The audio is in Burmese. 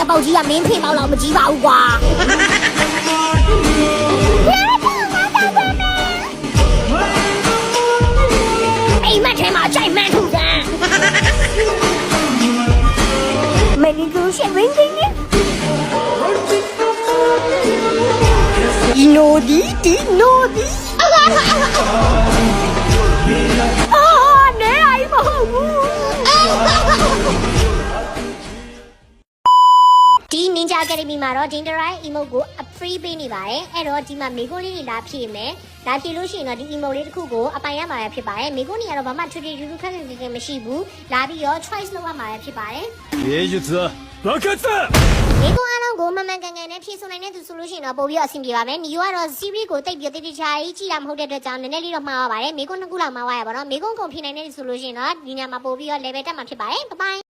ပေါက်ကြီးကမင်းဖေပေါက်လောက်မကြီးပါဘူးကွာအိမ်မက်ထဲမှာကြိုက်မှန်းထူစမ်းမင်းတို့ရှင်ဝင်နေဒီနိုဒီနေအိမ်မဟုတ်ဘူးဒီ Ninja Academy မှာတော့ Dinderai emote ကို free ပေးနေပါတယ်အဲ့တော့ဒီမှာမေကွန်းလေးတွေလာဖြည့်မယ်လာဖြည့်လို့ရှိရင်တော့ဒီ emote လေးတစ်ခုကိုအပိုင်ရမှာဖြစ်ပါတယ်မေကွန်းတွေကတော့ဘာမှထွေထွေထူးထူးခက်ခက်ခဲမရှိဘူးလာပြီးတော့ choice လုပ်ရမှာဖြစ်ပါတယ်芸術は爆発だမေကွန်းအားလုံးကိုမမှန်ကန်ကန်နဲ့ဖြည့်ဆိုနိုင်တဲ့သူဆိုလို့ရှိရင်တော့ပို့ပြီးတော့အဆင်ပြေပါမယ်ညီကတော့ series ကိုတိတ်ပြီးတိတ်တိတ်ချာကြီးကြည့်တာမဟုတ်တဲ့အတွက်ကြောင့်နည်းနည်းလေးတော့မှားပါပါတယ်မေကွန်းနှစ်ခုလောက်မှားရပါတော့မေကွန်းကုန်ဖြည့်နိုင်တဲ့သူဆိုလို့ရှိရင်တော့ဒီညမှာပို့ပြီးတော့ level တက်မှာဖြစ်ပါတယ်bye bye